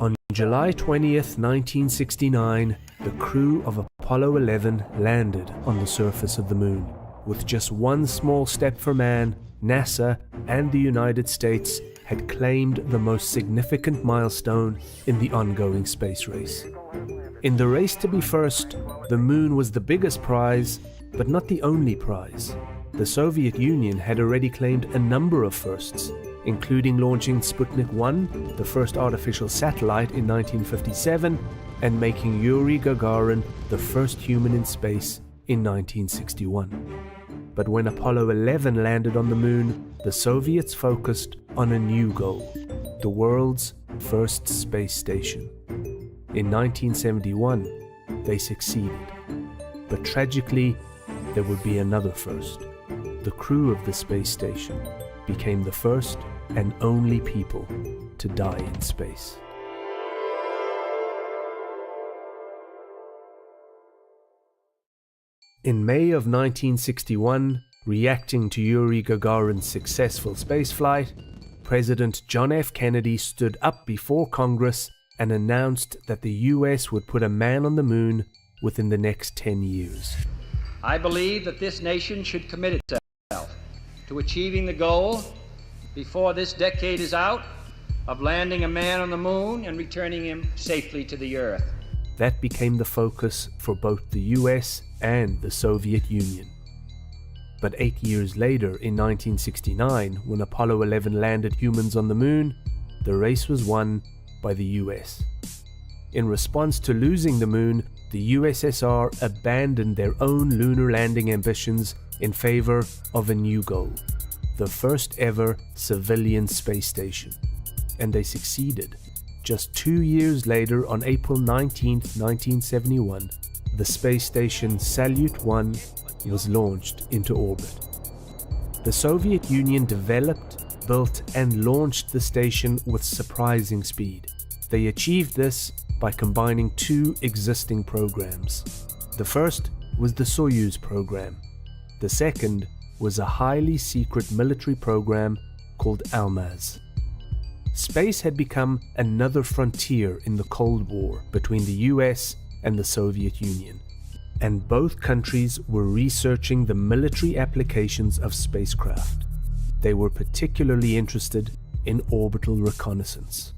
On July 20th, 1969, the crew of Apollo 11 landed on the surface of the moon. With just one small step for man, NASA and the United States had claimed the most significant milestone in the ongoing space race. In the race to be first, the moon was the biggest prize, but not the only prize. The Soviet Union had already claimed a number of firsts, including launching Sputnik 1, the first artificial satellite in 1957, and making Yuri Gagarin the first human in space in 1961. But when Apollo 11 landed on the moon, the Soviets focused on a new goal, the world's first space station. In 1971, they succeeded. But tragically, there would be another first. The crew of the space station became the first and only people to die in space. In May of 1961, reacting to Yuri Gagarin's successful spaceflight, President John F. Kennedy stood up before Congress and announced that the US would put a man on the moon within the next 10 years. I believe that this nation should commit itself to achieving the goal before this decade is out of landing a man on the moon and returning him safely to the Earth. That became the focus for both the US and the Soviet Union. But 8 years later, in 1969, when Apollo 11 landed humans on the moon, the race was won by the US. In response to losing the moon, the USSR abandoned their own lunar landing ambitions in favor of a new goal, the first ever civilian space station. And they succeeded. Just 2 years later, on April 19, 1971, the space station Salyut 1 was launched into orbit. The Soviet Union developed, built, and launched the station with surprising speed. They achieved this by combining two existing programs. The first was the Soyuz program. The second was a highly secret military program called Almaz. Space had become another frontier in the Cold War between the US and the Soviet Union, and both countries were researching the military applications of spacecraft. They were particularly interested in orbital reconnaissance.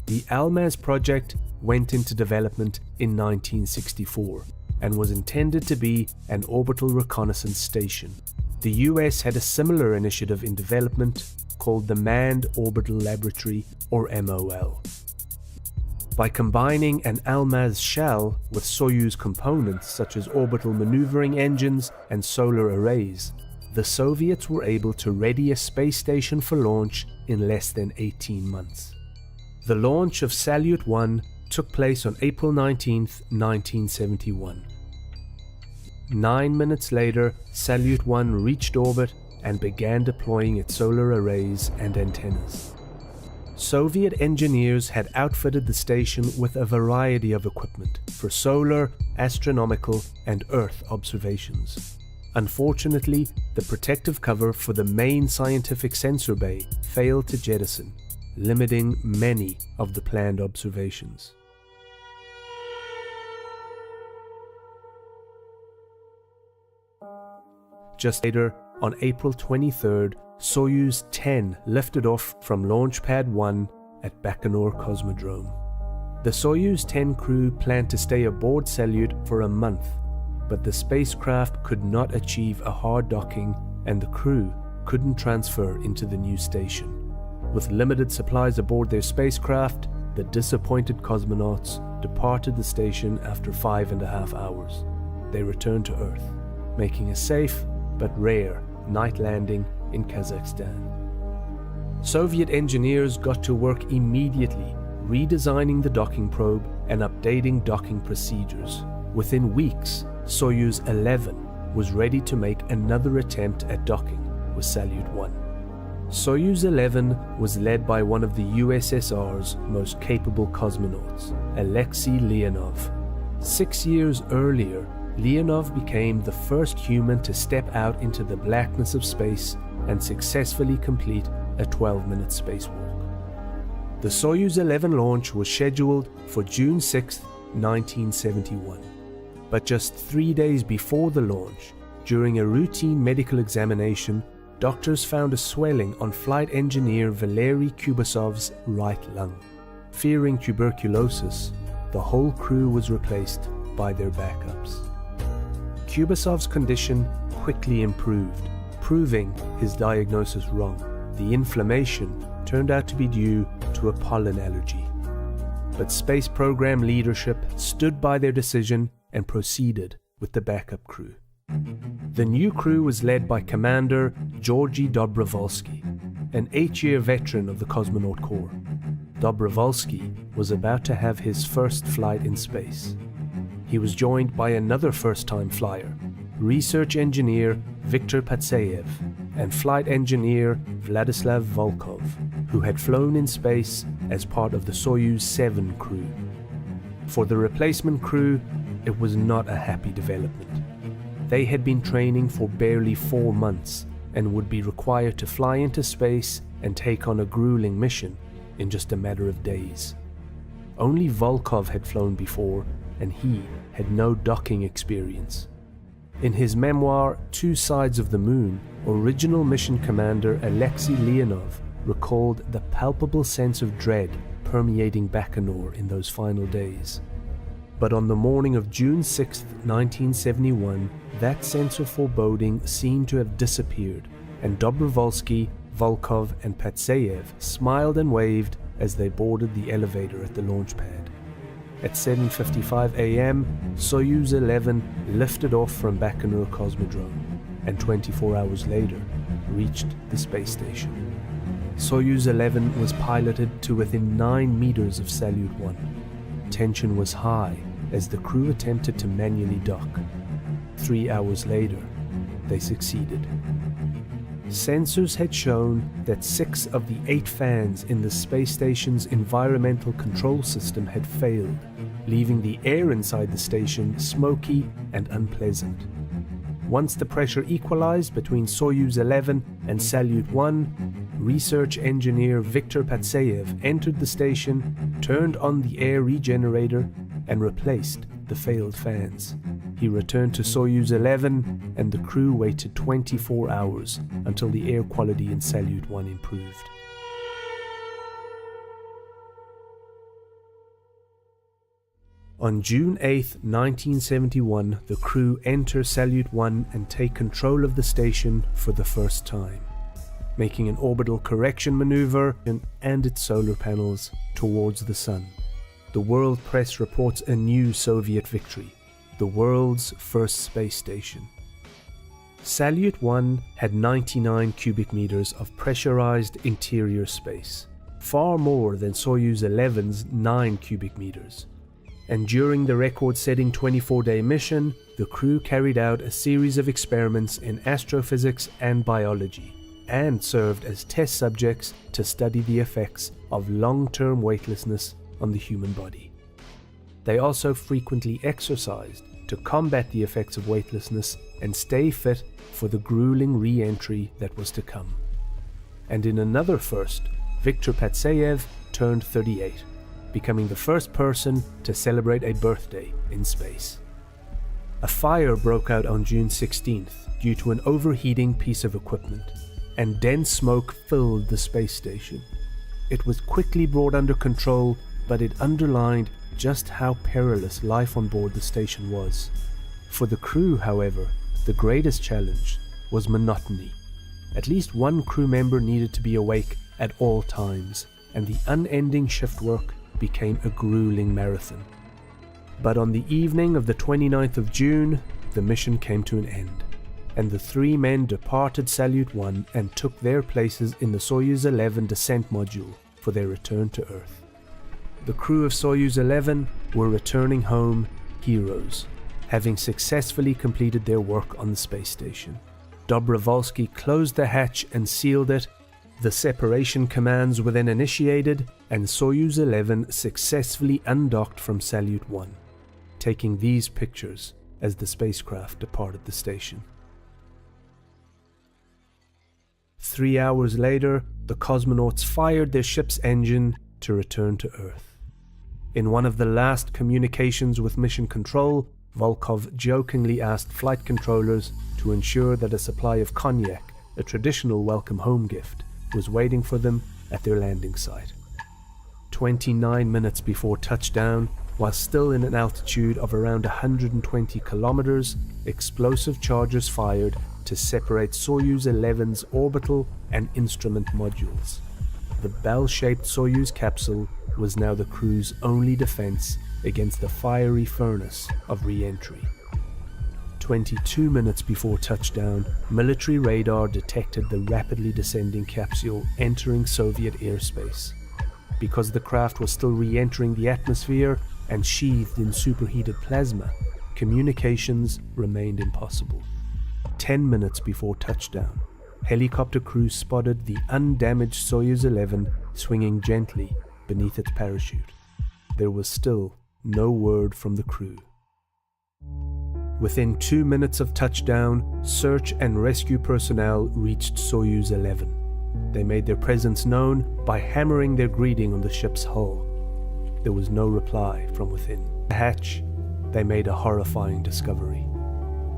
The Almaz project went into development in 1964 and was intended to be an orbital reconnaissance station. The US had a similar initiative in development called the Manned Orbital Laboratory, or MOL. By combining an Almaz shell with Soyuz components such as orbital maneuvering engines and solar arrays, the Soviets were able to ready a space station for launch in less than 18 months. The launch of Salyut 1 took place on April 19, 1971. 9 minutes later, Salyut 1 reached orbit and began deploying its solar arrays and antennas. Soviet engineers had outfitted the station with a variety of equipment, for solar, astronomical, and Earth observations. Unfortunately, the protective cover for the main scientific sensor bay failed to jettison, limiting many of the planned observations. Just later, on April 23rd, Soyuz 10 lifted off from Launch Pad 1 at Baikonur Cosmodrome. The Soyuz 10 crew planned to stay aboard Salyut for a month, but the spacecraft could not achieve a hard docking and the crew couldn't transfer into the new station. With limited supplies aboard their spacecraft, the disappointed cosmonauts departed the station after 5.5 hours. They returned to Earth, making a safe but rare night landing in Kazakhstan. Soviet engineers got to work immediately, redesigning the docking probe and updating docking procedures. Within weeks, Soyuz 11 was ready to make another attempt at docking with Salyut 1. Soyuz 11 was led by one of the USSR's most capable cosmonauts, Alexei Leonov. 6 years earlier, Leonov became the first human to step out into the blackness of space and successfully complete a 12-minute spacewalk. The Soyuz 11 launch was scheduled for June 6, 1971. But just 3 days before the launch, during a routine medical examination, doctors found a swelling on flight engineer Valery Kubasov's right lung. Fearing tuberculosis, the whole crew was replaced by their backups. Kubasov's condition quickly improved, proving his diagnosis wrong. The inflammation turned out to be due to a pollen allergy. But space program leadership stood by their decision and proceeded with the backup crew. The new crew was led by Commander Georgy Dobrovolsky, an 8-year veteran of the Cosmonaut Corps. Dobrovolsky was about to have his first flight in space. He was joined by another first-time flyer, research engineer Viktor Patsayev, and flight engineer Vladislav Volkov, who had flown in space as part of the Soyuz 7 crew. For the replacement crew, it was not a happy development. They had been training for barely 4 months and would be required to fly into space and take on a grueling mission in just a matter of days. Only Volkov had flown before, and he had no docking experience. In his memoir, 2 Sides of the Moon, original mission commander Alexei Leonov recalled the palpable sense of dread permeating Baikonur in those final days. But on the morning of June 6, 1971, that sense of foreboding seemed to have disappeared, and Dobrovolsky, Volkov, and Patsayev smiled and waved as they boarded the elevator at the launch pad. At 7:55 a.m., Soyuz 11 lifted off from Baikonur Cosmodrome, and 24 hours later, reached the space station. Soyuz 11 was piloted to within 9 meters of Salyut 1. Tension was high as the crew attempted to manually dock. 3 hours later, they succeeded. Sensors had shown that 6 of the 8 fans in the space station's environmental control system had failed, leaving the air inside the station smoky and unpleasant. Once the pressure equalized between Soyuz 11 and Salyut 1, research engineer Viktor Patsayev entered the station, turned on the air regenerator, and replaced the failed fans. He returned to Soyuz 11, and the crew waited 24 hours until the air quality in Salyut 1 improved. On June 8, 1971, the crew enter Salyut 1 and take control of the station for the first time, making an orbital correction maneuver and its solar panels towards the Sun. The world press reports a new Soviet victory, the world's first space station. Salyut 1 had 99 cubic meters of pressurized interior space, far more than Soyuz 11's 9 cubic meters. And during the record-setting 24-day mission, the crew carried out a series of experiments in astrophysics and biology, and served as test subjects to study the effects of long-term weightlessness on the human body. They also frequently exercised to combat the effects of weightlessness and stay fit for the grueling re-entry that was to come. And in another first, Viktor Patsayev turned 38, becoming the first person to celebrate a birthday in space. A fire broke out on June 16th due to an overheating piece of equipment, and dense smoke filled the space station. It was quickly brought under control, but it underlined just how perilous life on board the station was. For the crew, however, the greatest challenge was monotony. At least one crew member needed to be awake at all times, and the unending shift work became a grueling marathon. But on the evening of the 29th of June, the mission came to an end, and the three men departed Salyut 1 and took their places in the Soyuz 11 descent module for their return to Earth. The crew of Soyuz 11 were returning home heroes, having successfully completed their work on the space station. Dobrovolsky closed the hatch and sealed it. The separation commands were then initiated, and Soyuz 11 successfully undocked from Salyut 1, taking these pictures as the spacecraft departed the station. 3 hours later, the cosmonauts fired their ship's engine to return to Earth. In one of the last communications with Mission Control, Volkov jokingly asked flight controllers to ensure that a supply of cognac, a traditional welcome home gift, was waiting for them at their landing site. 29 minutes before touchdown, while still in an altitude of around 120 kilometers, explosive charges fired to separate Soyuz 11's orbital and instrument modules. The bell-shaped Soyuz capsule was now the crew's only defense against the fiery furnace of re-entry. 22 minutes before touchdown, military radar detected the rapidly descending capsule entering Soviet airspace. Because the craft was still re-entering the atmosphere and sheathed in superheated plasma, communications remained impossible. 10 minutes before touchdown, helicopter crews spotted the undamaged Soyuz 11 swinging gently beneath its parachute. There was still no word from the crew. Within 2 minutes of touchdown, search and rescue personnel reached Soyuz 11. They made their presence known by hammering their greeting on the ship's hull. There was no reply from within the hatch. They made a horrifying discovery.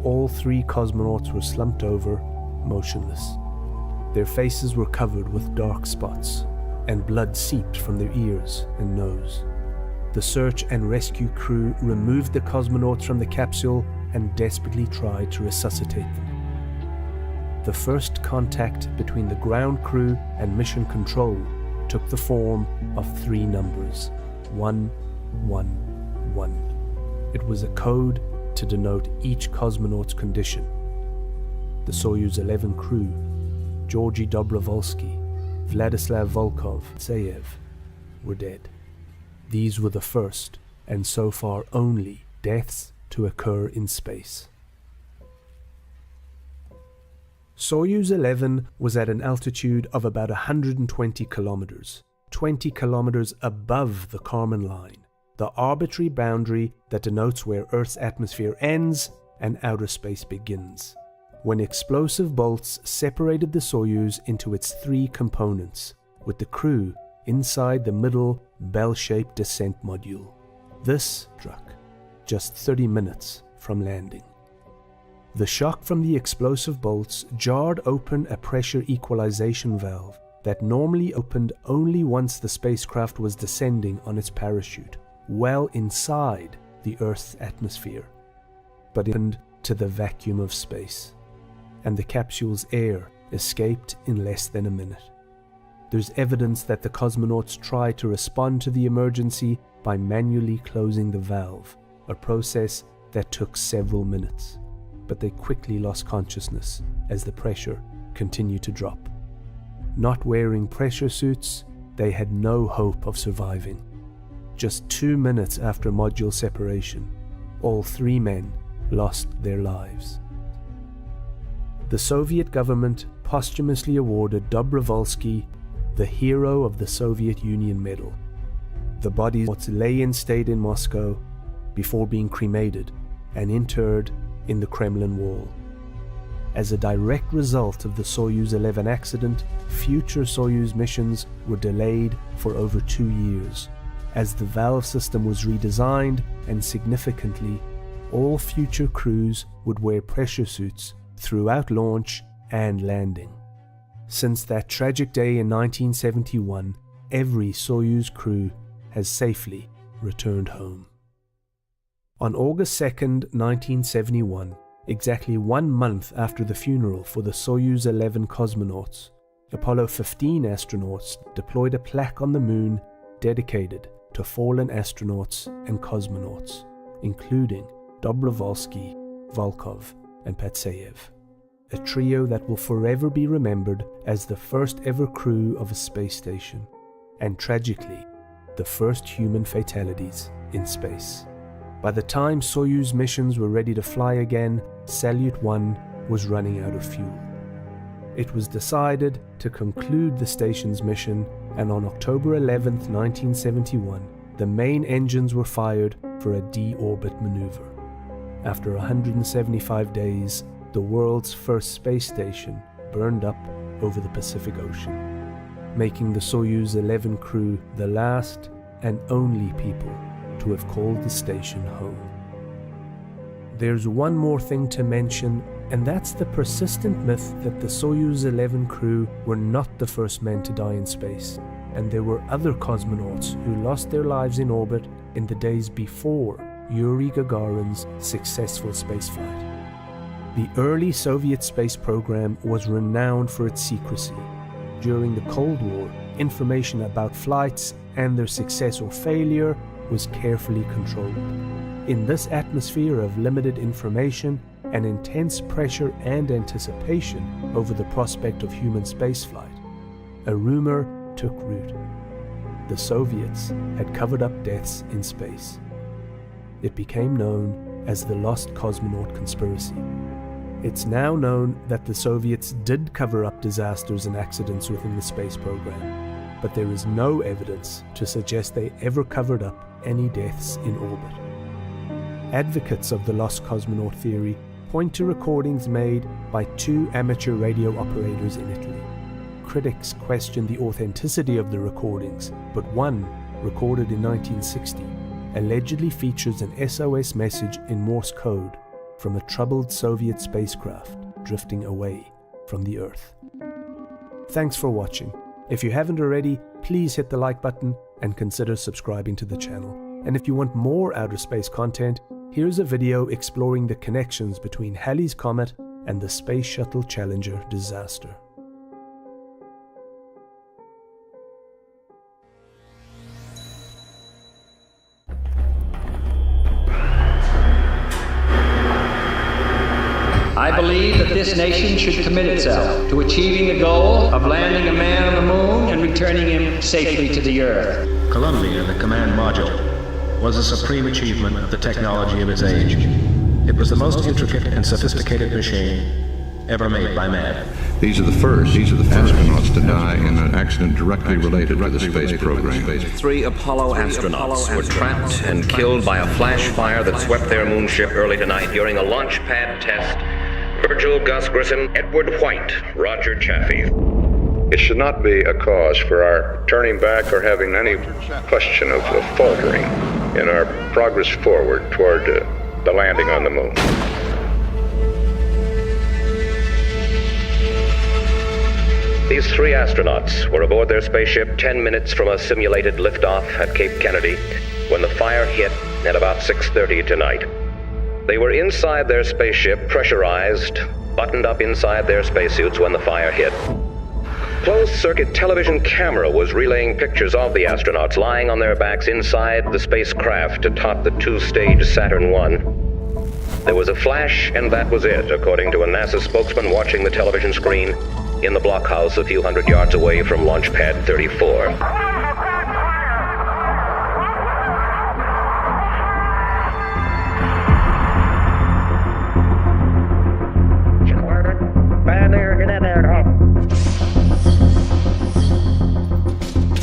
All three cosmonauts were slumped over, motionless. Their faces were covered with dark spots, and blood seeped from their ears and nose. The search and rescue crew removed the cosmonauts from the capsule and desperately tried to resuscitate them. The first contact between the ground crew and mission control took the form of 3 numbers: 111. It was a code to denote each cosmonaut's condition. The Soyuz 11 crew, Georgy Dobrovolsky, Vladislav Volkov, Patsayev, were dead. These were the first, and so far only, deaths to occur in space. Soyuz 11 was at an altitude of about 120 kilometers, 20 kilometers above the Kármán line, the arbitrary boundary that denotes where Earth's atmosphere ends and outer space begins, when explosive bolts separated the Soyuz into its 3 components, with the crew inside the middle bell-shaped descent module. This struck just 30 minutes from landing. The shock from the explosive bolts jarred open a pressure equalization valve that normally opened only once the spacecraft was descending on its parachute, well inside the Earth's atmosphere, but opened to the vacuum of space, and the capsule's air escaped in less than a minute. There's evidence that the cosmonauts tried to respond to the emergency by manually closing the valve, a process that took several minutes, but they quickly lost consciousness as the pressure continued to drop. Not wearing pressure suits, they had no hope of surviving. Just 2 minutes after module separation, all 3 men lost their lives. The Soviet government posthumously awarded Dobrovolsky the Hero of the Soviet Union Medal. The bodies lay in state in Moscow, before being cremated and interred in the Kremlin wall. As a direct result of the Soyuz 11 accident, future Soyuz missions were delayed for over 2 years, as the valve system was redesigned, and significantly, all future crews would wear pressure suits throughout launch and landing. Since that tragic day in 1971, every Soyuz crew has safely returned home. On August 2nd, 1971, exactly 1 month after the funeral for the Soyuz 11 cosmonauts, Apollo 15 astronauts deployed a plaque on the moon dedicated to fallen astronauts and cosmonauts, including Dobrovolsky, Volkov, and Patsayev, a trio that will forever be remembered as the first ever crew of a space station, and tragically, the first human fatalities in space. By the time Soyuz missions were ready to fly again, Salyut 1 was running out of fuel. It was decided to conclude the station's mission, and on October 11, 1971, the main engines were fired for a deorbit maneuver. After 175 days, the world's first space station burned up over the Pacific Ocean, making the Soyuz 11 crew the last and only people to have called the station home. There's one more thing to mention, and that's the persistent myth that the Soyuz 11 crew were not the first men to die in space, and there were other cosmonauts who lost their lives in orbit in the days before Yuri Gagarin's successful spaceflight. The early Soviet space program was renowned for its secrecy. During the Cold War, information about flights and their success or failure was carefully controlled. In this atmosphere of limited information and intense pressure and anticipation over the prospect of human spaceflight, a rumor took root. The Soviets had covered up deaths in space. It became known as the Lost Cosmonaut Conspiracy. It's now known that the Soviets did cover up disasters and accidents within the space program, but there is no evidence to suggest they ever covered up any deaths in orbit. Advocates of the lost cosmonaut theory point to recordings made by 2 amateur radio operators in Italy. Critics question the authenticity of the recordings, but one, recorded in 1960, allegedly features an SOS message in Morse code from a troubled Soviet spacecraft drifting away from the Earth. Thanks for watching. If you haven't already, please hit the like button and consider subscribing to the channel. And if you want more outer space content, here's a video exploring the connections between Halley's Comet and the Space Shuttle Challenger disaster. I believe that this nation should commit itself to achieving the goal of landing a man on the moon and returning him safely to the Earth. Columbia, the command module, was a supreme achievement of the technology of its age. It was the most intricate and sophisticated machine ever made by man. These are the first astronauts to die in an accident directly related to the space program. 3 Apollo astronauts were trapped and killed by a flash fire that swept their moonship early tonight during a launch pad test. Virgil, Gus Grissom, Edward White, Roger Chaffee. It should not be a cause for our turning back or having any question of faltering in our progress forward toward the landing on the moon. These 3 astronauts were aboard their spaceship 10 minutes from a simulated liftoff at Cape Kennedy when the fire hit at about 6:30 tonight. They were inside their spaceship, pressurized, buttoned up inside their spacesuits when the fire hit. Closed-circuit television camera was relaying pictures of the astronauts lying on their backs inside the spacecraft atop the 2-stage Saturn I. There was a flash, and that was it, according to a NASA spokesman watching the television screen in the blockhouse a few hundred yards away from Launch Pad 34.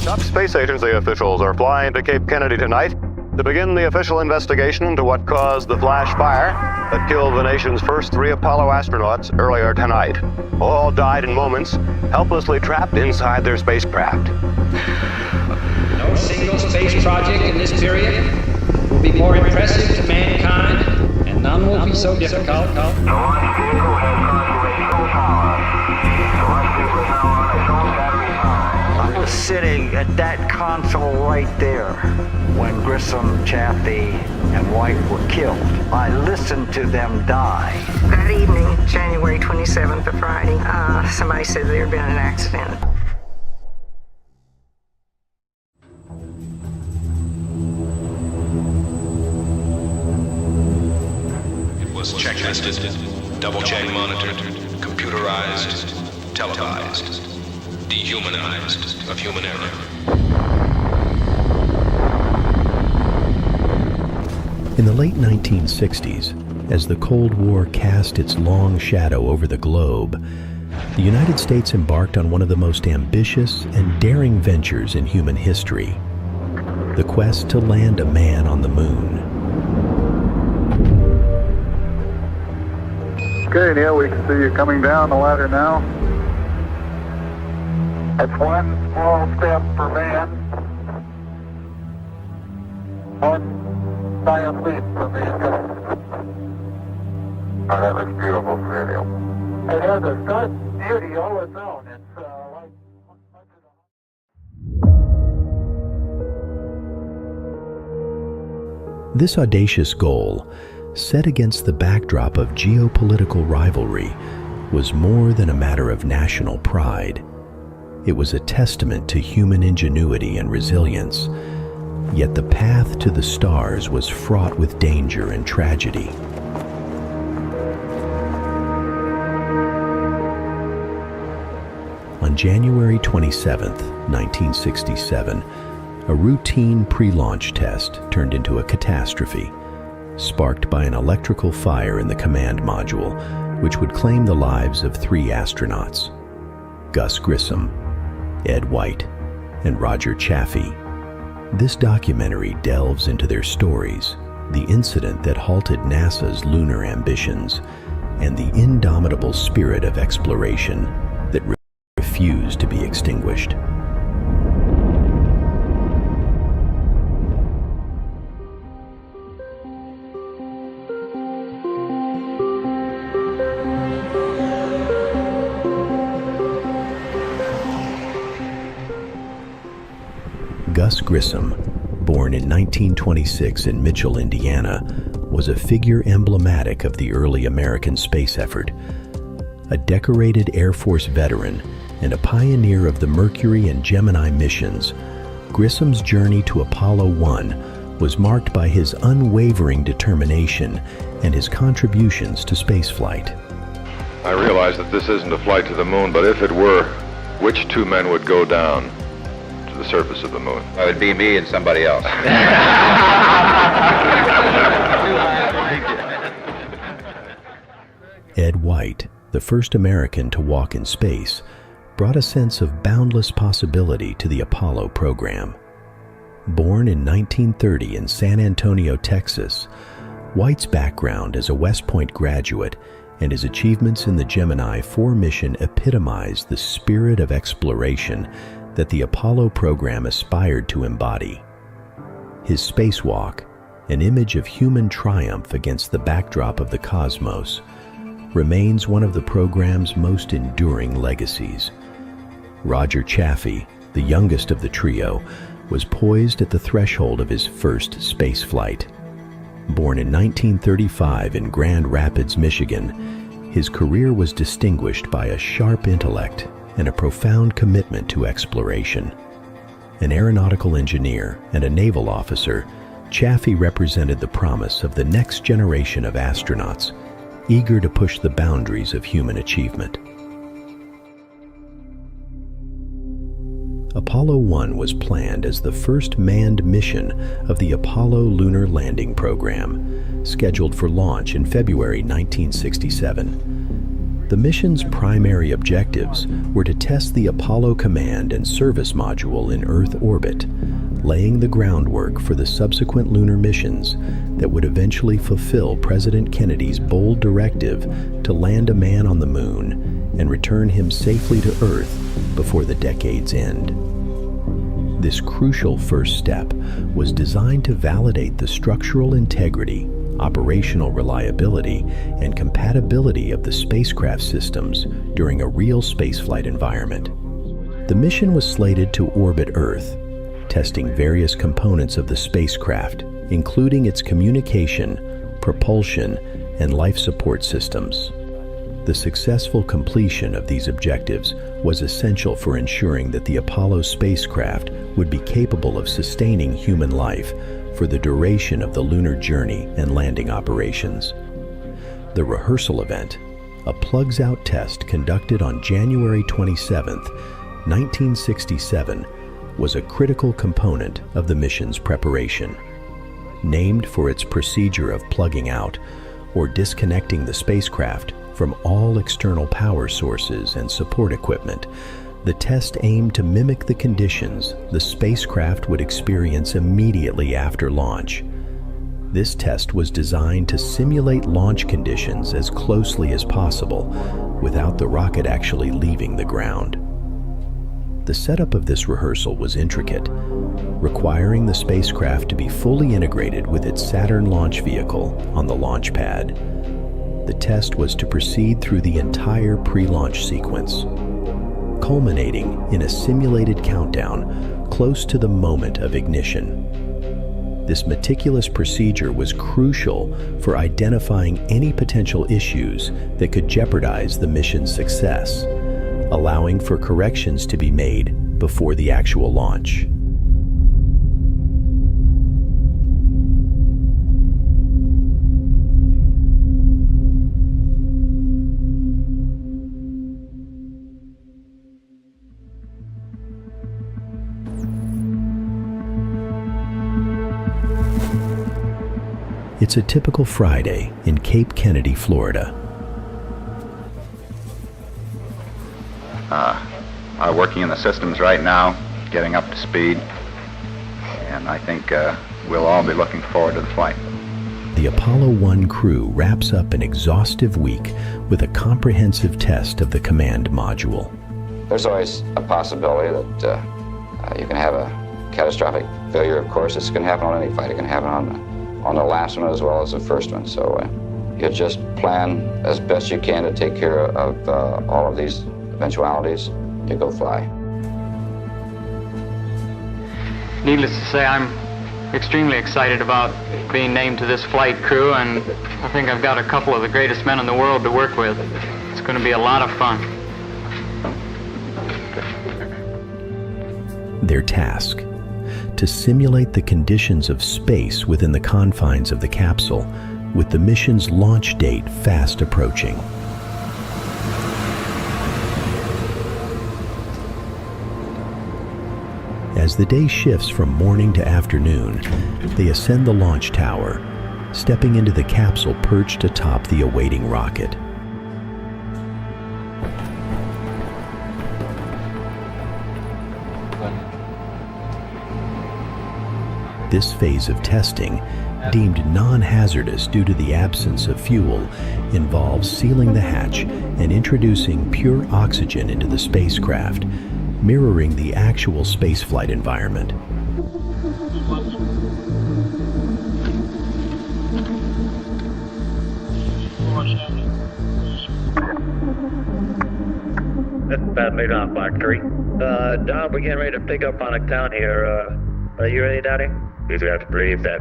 Top space agency officials are flying to Cape Kennedy tonight to begin the official investigation into what caused the flash fire that killed the nation's first 3 Apollo astronauts earlier tonight. All died in moments, helplessly trapped inside their spacecraft. No single space project in this period will be more impressive to mankind, and none will be so difficult. The launch vehicle has gone to a full power. The launch vehicle is now on its own battery power. I was sitting at that console right there when Grissom, Chaffee, and White were killed. I listened to them die. That evening, January 27th, a Friday, somebody said there had been an accident. It was checklisted, double-check monitored, computerized, televised, dehumanized of human error. In the late 1960s, as the Cold War cast its long shadow over the globe, the United States embarked on one of the most ambitious and daring ventures in human history: the quest to land a man on the moon. Okay, Neil, we can see you coming down the ladder now. It's one small step for man, one giant leap for mankind. Oh, that looks beautiful, Neil. It has a dark beauty all its own. It's like... This audacious goal, set against the backdrop of geopolitical rivalry, was more than a matter of national pride. It was a testament to human ingenuity and resilience. Yet the path to the stars was fraught with danger and tragedy. On January 27, 1967, a routine pre-launch test turned into a catastrophe, sparked by an electrical fire in the command module, which would claim the lives of 3 astronauts: Gus Grissom, Ed White, and Roger Chaffee. This documentary delves into their stories, the incident that halted NASA's lunar ambitions, and the indomitable spirit of exploration that refused to be extinguished. Gus Grissom, born in 1926 in Mitchell, Indiana, was a figure emblematic of the early American space effort. A decorated Air Force veteran and a pioneer of the Mercury and Gemini missions, Grissom's journey to Apollo 1 was marked by his unwavering determination and his contributions to spaceflight. I realize that this isn't a flight to the moon, but if it were, which 2 men would go down to the surface of the moon? It would be me and somebody else. Ed White, the first American to walk in space, brought a sense of boundless possibility to the Apollo program. Born in 1930 in San Antonio, Texas, White's background as a West Point graduate and his achievements in the Gemini 4 mission epitomized the spirit of exploration that the Apollo program aspired to embody. His spacewalk, an image of human triumph against the backdrop of the cosmos, remains one of the program's most enduring legacies. Roger Chaffee, the youngest of the trio, was poised at the threshold of his first space flight. Born in 1935 in Grand Rapids, Michigan, his career was distinguished by a sharp intellect and a profound commitment to exploration. An aeronautical engineer and a naval officer, Chaffee represented the promise of the next generation of astronauts, eager to push the boundaries of human achievement. Apollo 1 was planned as the first manned mission of the Apollo lunar landing program, scheduled for launch in February 1967. The mission's primary objectives were to test the Apollo Command and Service Module in Earth orbit, laying the groundwork for the subsequent lunar missions that would eventually fulfill President Kennedy's bold directive to land a man on the moon and return him safely to Earth before the decade's end. This crucial first step was designed to validate the structural integrity, operational reliability, and compatibility of the spacecraft systems during a real spaceflight environment. The mission was slated to orbit Earth, testing various components of the spacecraft, including its communication, propulsion, and life support systems. The successful completion of these objectives was essential for ensuring that the Apollo spacecraft would be capable of sustaining human life for the duration of the lunar journey and landing operations. The rehearsal event, a plugs-out test conducted on January 27, 1967, was a critical component of the mission's preparation. Named for its procedure of plugging out, or disconnecting the spacecraft from all external power sources and support equipment, the test aimed to mimic the conditions the spacecraft would experience immediately after launch. This test was designed to simulate launch conditions as closely as possible without the rocket actually leaving the ground. The setup of this rehearsal was intricate, requiring the spacecraft to be fully integrated with its Saturn launch vehicle on the launch pad. The test was to proceed through the entire pre-launch sequence, culminating in a simulated countdown close to the moment of ignition. This meticulous procedure was crucial for identifying any potential issues that could jeopardize the mission's success, allowing for corrections to be made before the actual launch. It's a typical Friday in Cape Kennedy, Florida. I'm working in the systems right now, getting up to speed, and I think we'll all be looking forward to the flight. The Apollo 1 crew wraps up an exhaustive week with a comprehensive test of the command module. There's always a possibility that you can have a catastrophic failure, of course. This can happen on any flight. It can happen on the last one as well as the first one. So you just plan as best you can to take care of all of these eventualities. You go fly. Needless to say, I'm extremely excited about being named to this flight crew, and I think I've got a couple of the greatest men in the world to work with. It's going to be a lot of fun. Their task: to simulate the conditions of space within the confines of the capsule, with the mission's launch date fast approaching. As the day shifts from morning to afternoon, they ascend the launch tower, stepping into the capsule perched atop the awaiting rocket. This phase of testing, deemed non-hazardous due to the absence of fuel, involves sealing the hatch and introducing pure oxygen into the spacecraft, mirroring the actual spaceflight environment. This is Pat Lead off Block 3. Don, we're getting ready to pick up on a count here. Are you ready, Daddy? You have to believe that.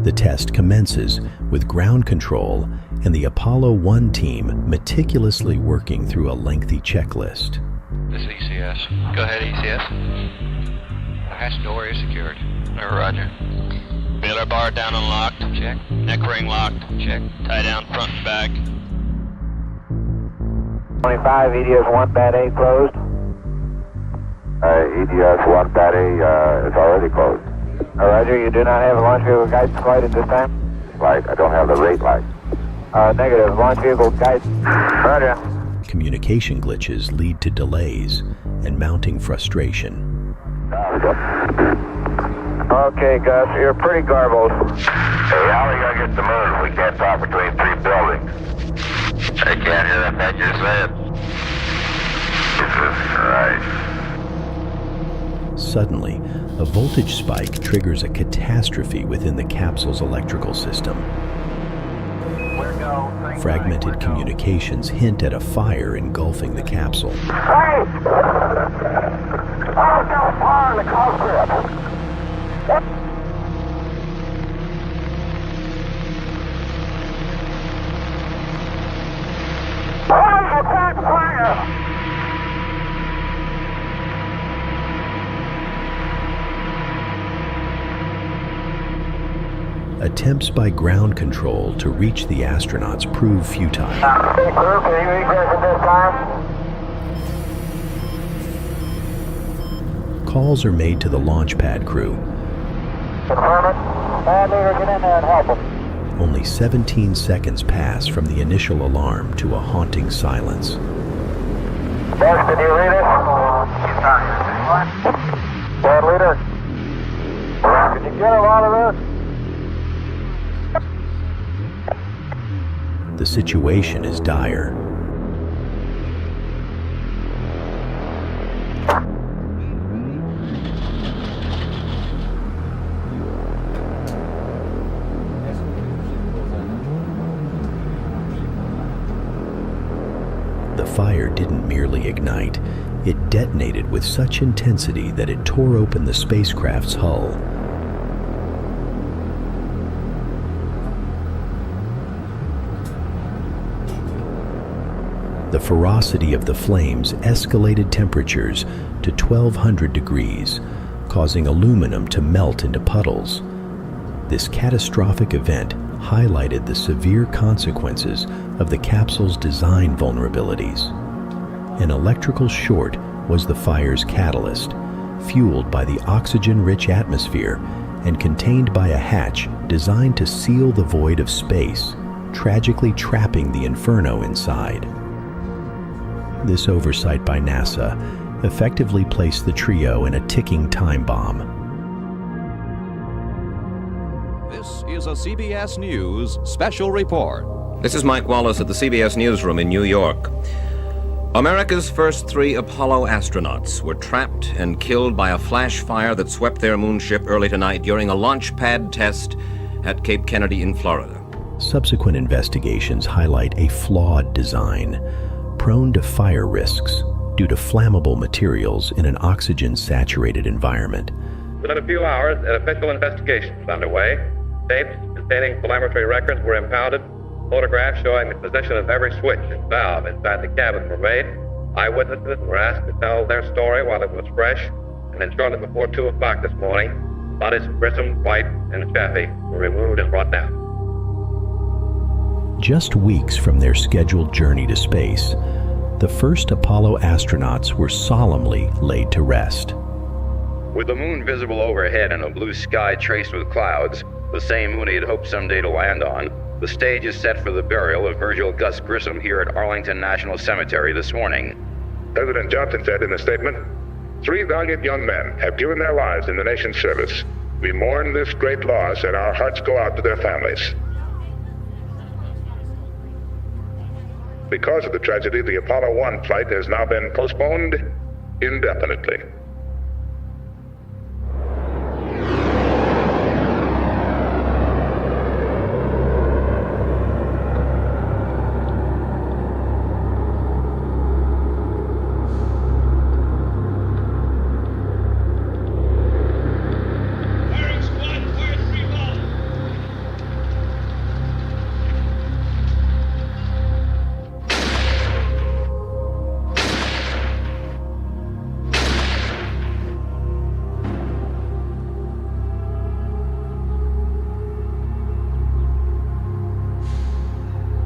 The test commences with ground control and the Apollo 1 team meticulously working through a lengthy checklist. This is ECS. Go ahead, ECS. The hatch door is secured. Roger. Baler bar down and locked. Check. Neck ring locked. Check. Tie down front and back. 25, EDS 1 Bat A closed. EDS 1 Bat A is already closed. Roger, you do not have a launch vehicle guidance light at this time? Light, I don't have the rate light. Negative, launch vehicle guidance. Roger. Communication glitches lead to delays and mounting frustration. Okay, Gus, you're pretty garbled. Hey, how are we gonna get the moon if we can't talk between three buildings? I can't hear a thing you're saying. Jesus Christ. Suddenly, a voltage spike triggers a catastrophe within the capsule's electrical system. Fragmented communications hint at a fire engulfing the capsule. Hey! Oh, no fire in the cockpit! Please attack fire! Attempts by ground control to reach the astronauts prove futile. Hey, crew, can you egress at this time? Calls are made to the launch pad crew. Confirm it. And leader, get in there and help them. Only 17 seconds pass from the initial alarm to a haunting silence. Boss, did you read it? Bad leader. Did you get a lot of this? The situation is dire. The fire didn't merely ignite, it detonated with such intensity that it tore open the spacecraft's hull. The ferocity of the flames escalated temperatures to 1200 degrees, causing aluminum to melt into puddles. This catastrophic event highlighted the severe consequences of the capsule's design vulnerabilities. An electrical short was the fire's catalyst, fueled by the oxygen-rich atmosphere and contained by a hatch designed to seal the void of space, tragically trapping the inferno inside. This oversight by NASA effectively placed the trio in a ticking time bomb. This is a CBS News special report. This is Mike Wallace at the CBS Newsroom in New York. America's first 3 Apollo astronauts were trapped and killed by a flash fire that swept their moonship early tonight during a launch pad test at Cape Kennedy in Florida. Subsequent investigations highlight a flawed design, prone to fire risks due to flammable materials in an oxygen-saturated environment. Within a few hours, an official investigation was underway. Tapes containing telemetry records were impounded. Photographs showing the position of every switch and valve inside the cabin were made. Eyewitnesses were asked to tell their story while it was fresh, and then shortly before 2 o'clock this morning, bodies of Grissom, White, and Chaffee were removed and brought down. Just weeks from their scheduled journey to space, the first Apollo astronauts were solemnly laid to rest. With the moon visible overhead and a blue sky traced with clouds, the same moon he had hoped someday to land on, the stage is set for the burial of Virgil Gus Grissom here at Arlington National Cemetery this morning. President Johnson said in a statement, 3 valiant young men have given their lives in the nation's service. We mourn this great loss and our hearts go out to their families. Because of the tragedy, the Apollo 1 flight has now been postponed indefinitely.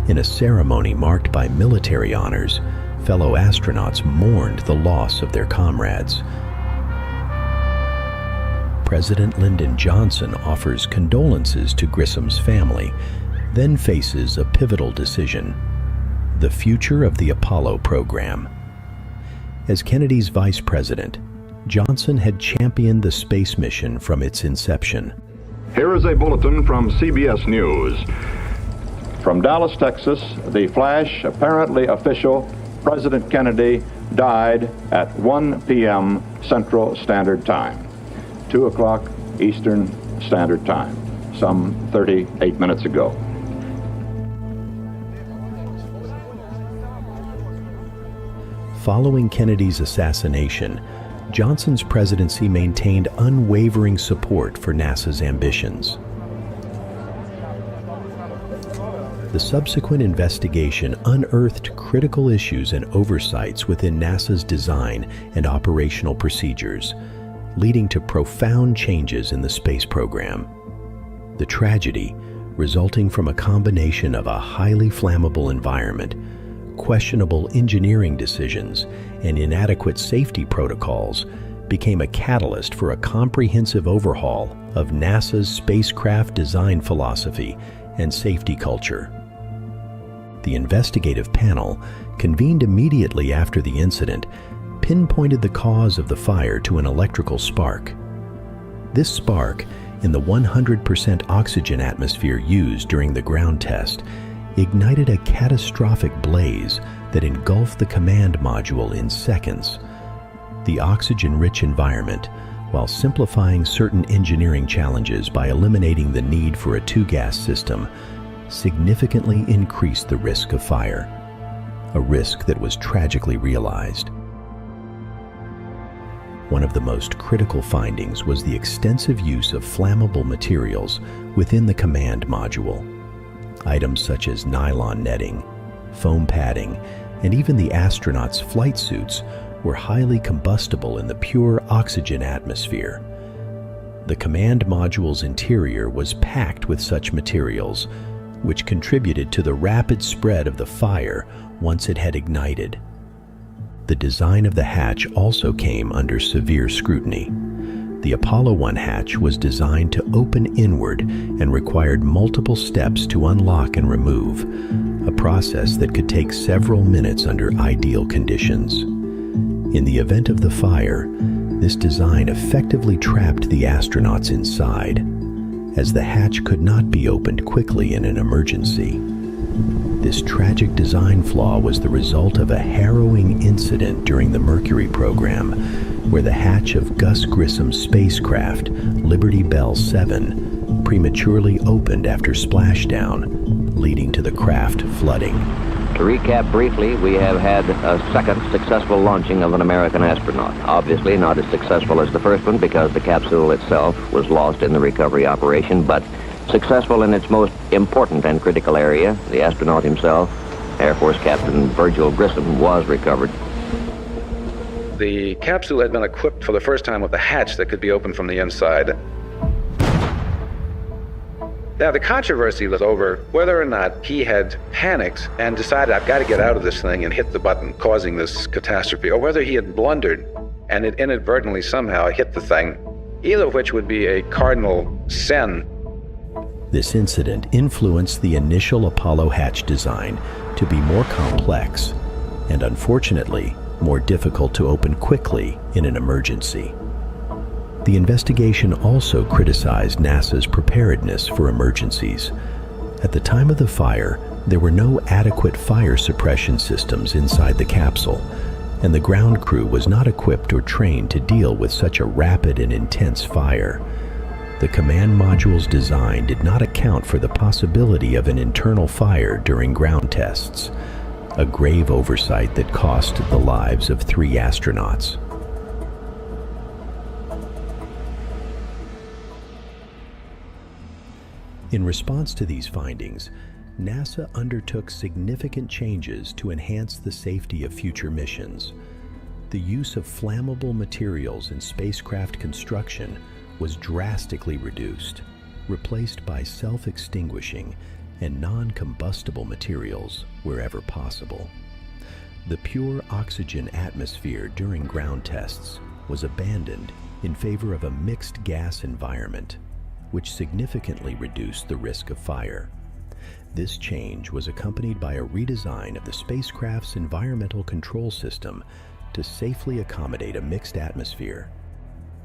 In a ceremony marked by military honors, fellow astronauts mourned the loss of their comrades. President Lyndon Johnson offers condolences to Grissom's family, then faces a pivotal decision: the future of the Apollo program. As Kennedy's vice president, Johnson had championed the space mission from its inception. Here is a bulletin from CBS News. From Dallas, Texas, the flash, apparently official, President Kennedy died at 1 p.m. Central Standard Time, 2 o'clock Eastern Standard Time, some 38 minutes ago. Following Kennedy's assassination, Johnson's presidency maintained unwavering support for NASA's ambitions. The subsequent investigation unearthed critical issues and oversights within NASA's design and operational procedures, leading to profound changes in the space program. The tragedy, resulting from a combination of a highly flammable environment, questionable engineering decisions, and inadequate safety protocols, became a catalyst for a comprehensive overhaul of NASA's spacecraft design philosophy and safety culture. The investigative panel, convened immediately after the incident, pinpointed the cause of the fire to an electrical spark. This spark, in the 100% oxygen atmosphere used during the ground test, ignited a catastrophic blaze that engulfed the command module in seconds. The oxygen-rich environment, while simplifying certain engineering challenges by eliminating the need for a two-gas system, significantly increased the risk of fire, a risk that was tragically realized. One of the most critical findings was the extensive use of flammable materials within the command module. Items such as nylon netting, foam padding, and even the astronauts' flight suits were highly combustible in the pure oxygen atmosphere. The command module's interior was packed with such materials, which contributed to the rapid spread of the fire once it had ignited. The design of the hatch also came under severe scrutiny. The Apollo 1 hatch was designed to open inward and required multiple steps to unlock and remove, a process that could take several minutes under ideal conditions. In the event of the fire, this design effectively trapped the astronauts inside, as the hatch could not be opened quickly in an emergency. This tragic design flaw was the result of a harrowing incident during the Mercury program, where the hatch of Gus Grissom's spacecraft, Liberty Bell 7, prematurely opened after splashdown, leading to the craft flooding. To recap briefly, we have had a second successful launching of an American astronaut. Obviously not as successful as the first one because the capsule itself was lost in the recovery operation, but successful in its most important and critical area. The astronaut himself, Air Force Captain Virgil Grissom, was recovered. The capsule had been equipped for the first time with a hatch that could be opened from the inside. Now, the controversy was over whether or not he had panicked and decided, I've got to get out of this thing, and hit the button, causing this catastrophe, or whether he had blundered and had inadvertently somehow hit the thing, either of which would be a cardinal sin. This incident influenced the initial Apollo hatch design to be more complex and, unfortunately, more difficult to open quickly in an emergency. The investigation also criticized NASA's preparedness for emergencies. At the time of the fire, there were no adequate fire suppression systems inside the capsule, and the ground crew was not equipped or trained to deal with such a rapid and intense fire. The command module's design did not account for the possibility of an internal fire during ground tests, a grave oversight that cost the lives of 3 astronauts. In response to these findings, NASA undertook significant changes to enhance the safety of future missions. The use of flammable materials in spacecraft construction was drastically reduced, replaced by self-extinguishing and non-combustible materials wherever possible. The pure oxygen atmosphere during ground tests was abandoned in favor of a mixed gas environment, which significantly reduced the risk of fire. This change was accompanied by a redesign of the spacecraft's environmental control system to safely accommodate a mixed atmosphere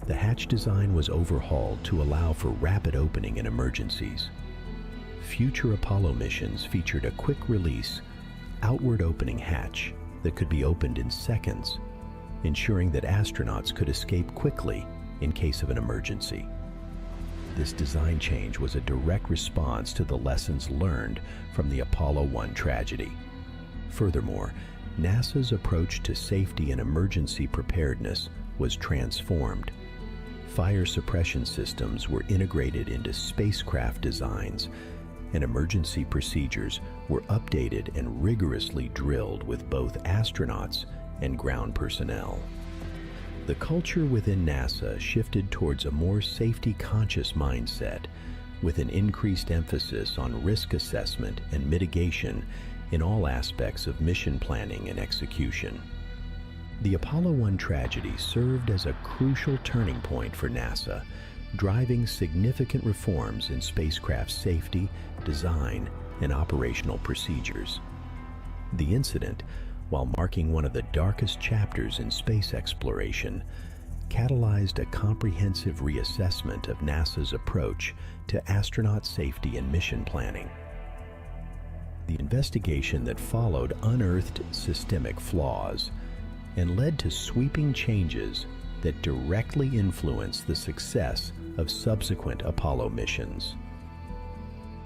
The hatch design was overhauled to allow for rapid opening in emergencies. Future Apollo missions featured a quick-release, outward-opening hatch that could be opened in seconds, ensuring that astronauts could escape quickly in case of an emergency. This design change was a direct response to the lessons learned from the Apollo 1 tragedy. Furthermore, NASA's approach to safety and emergency preparedness was transformed. Fire suppression systems were integrated into spacecraft designs, and emergency procedures were updated and rigorously drilled with both astronauts and ground personnel. The culture within NASA shifted towards a more safety-conscious mindset, with an increased emphasis on risk assessment and mitigation in all aspects of mission planning and execution. The Apollo 1 tragedy served as a crucial turning point for NASA, driving significant reforms in spacecraft safety, design, and operational procedures. The incident, while marking one of the darkest chapters in space exploration, catalyzed a comprehensive reassessment of NASA's approach to astronaut safety and mission planning. The investigation that followed unearthed systemic flaws and led to sweeping changes that directly influenced the success of subsequent Apollo missions.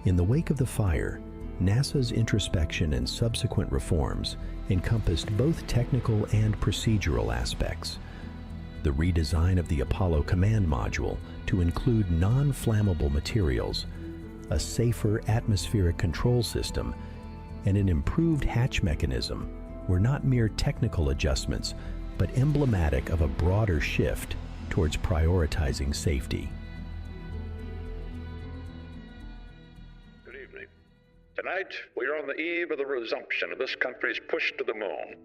In the wake of the fire, NASA's introspection and subsequent reforms encompassed both technical and procedural aspects. The redesign of the Apollo command module to include non-flammable materials, a safer atmospheric control system, and an improved hatch mechanism were not mere technical adjustments, but emblematic of a broader shift towards prioritizing safety. Good evening. Tonight, we are on the eve of the resumption of this country's push to the moon.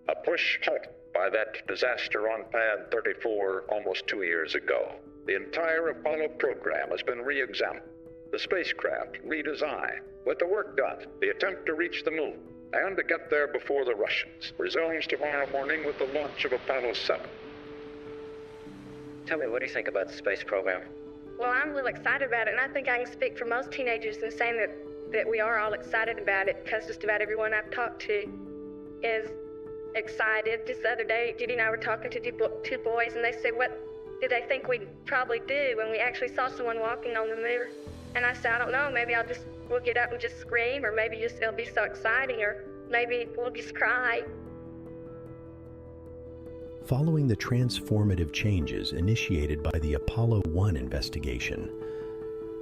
A push halted by that disaster on Pad 34 almost 2 years ago. The entire Apollo program has been re-examined. The spacecraft redesigned, with the work done, the attempt to reach the moon, and to get there before the Russians, resumes tomorrow morning with the launch of Apollo 7. Tell me, what do you think about the space program? Well, I'm really excited about it, and I think I can speak for most teenagers in saying that we are all excited about it, because just about everyone I've talked to is excited. Just the other day, Judy and I were talking to two boys, and they said, what did they think we'd probably do when we actually saw someone walking on the moon? And I said, I don't know, maybe we'll get up and just scream, or maybe it'll be so exciting, or maybe we'll just cry. Following the transformative changes initiated by the Apollo 1 investigation,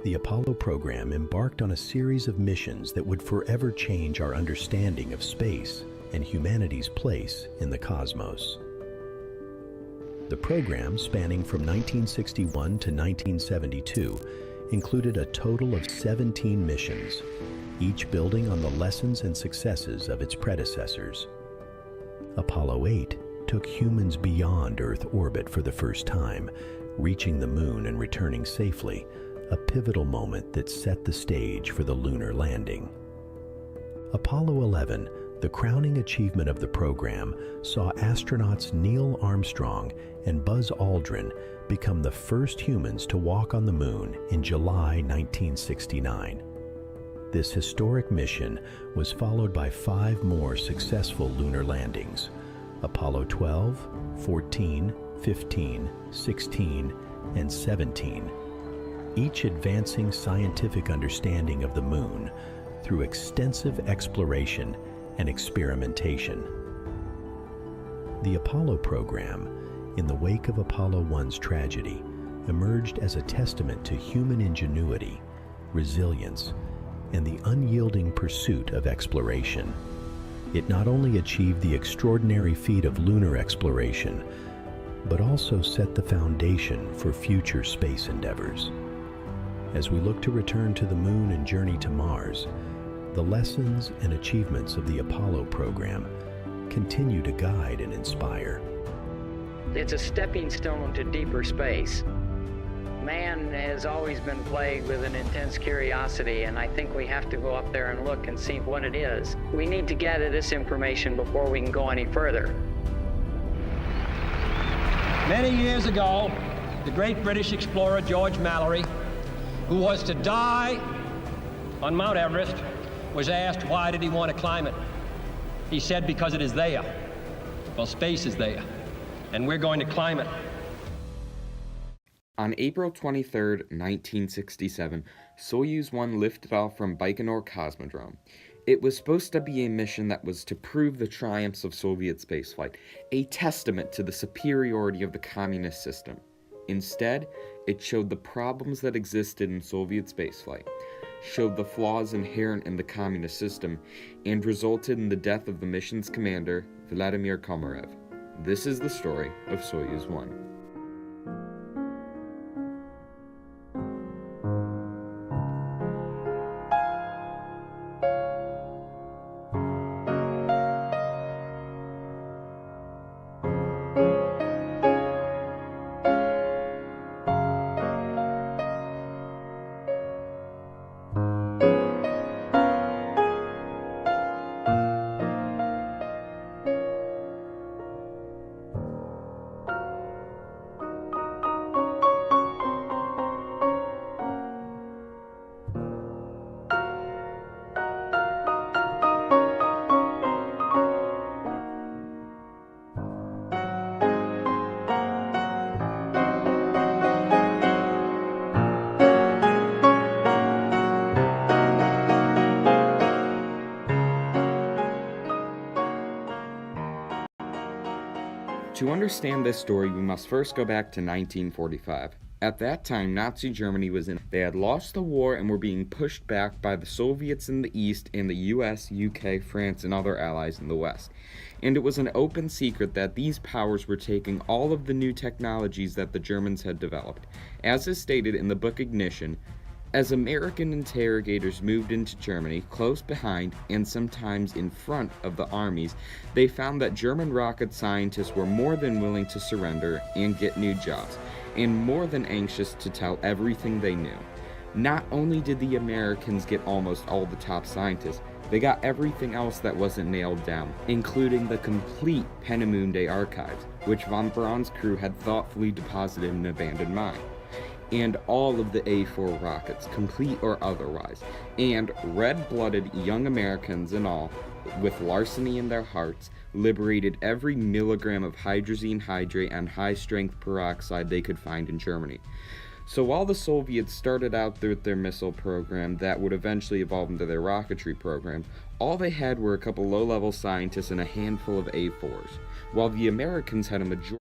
the Apollo program embarked on a series of missions that would forever change our understanding of space and humanity's place in the cosmos. The program, spanning from 1961 to 1972, included a total of 17 missions, each building on the lessons and successes of its predecessors. Apollo 8 took humans beyond Earth orbit for the first time, reaching the moon and returning safely, a pivotal moment that set the stage for the lunar landing. Apollo 11, the crowning achievement of the program, saw astronauts Neil Armstrong and Buzz Aldrin become the first humans to walk on the moon in July 1969. This historic mission was followed by 5 more successful lunar landings: Apollo 12, 14, 15, 16, and 17, each advancing scientific understanding of the moon through extensive exploration and experimentation. The Apollo program, in the wake of Apollo 1's tragedy, emerged as a testament to human ingenuity, resilience, and the unyielding pursuit of exploration. It not only achieved the extraordinary feat of lunar exploration, but also set the foundation for future space endeavors. As we look to return to the moon and journey to Mars, the lessons and achievements of the Apollo program continue to guide and inspire. It's a stepping stone to deeper space. Man has always been plagued with an intense curiosity, and I think we have to go up there and look and see what it is. We need to gather this information before we can go any further. Many years ago, the great British explorer George Mallory, who was to die on Mount Everest, was asked why did he want to climb it. He said, because it is there. Well, space is there, and we're going to climb it. On April 23, 1967, Soyuz 1 lifted off from Baikonur Cosmodrome. It was supposed to be a mission that was to prove the triumphs of Soviet spaceflight, a testament to the superiority of the communist system. Instead, it showed the problems that existed in Soviet spaceflight, showed the flaws inherent in the communist system, and resulted in the death of the mission's commander, Vladimir Komarev. This is the story of Soyuz 1. To understand this story, we must first go back to 1945. At that time, Nazi Germany was in. They had lost the war and were being pushed back by the Soviets in the East and the US, UK, France, and other allies in the West. And it was an open secret that these powers were taking all of the new technologies that the Germans had developed. As is stated in the book Ignition, as American interrogators moved into Germany, close behind and sometimes in front of the armies, they found that German rocket scientists were more than willing to surrender and get new jobs, and more than anxious to tell everything they knew. Not only did the Americans get almost all the top scientists, they got everything else that wasn't nailed down, including the complete Peenemünde archives, which von Braun's crew had thoughtfully deposited in an abandoned mine. And all of the A4 rockets, complete or otherwise, and red-blooded young Americans and all, with larceny in their hearts, liberated every milligram of hydrazine hydrate and high-strength peroxide they could find in Germany. So while the Soviets started out with their missile program that would eventually evolve into their rocketry program, all they had were a couple low-level scientists and a handful of A4s, while the Americans had a majority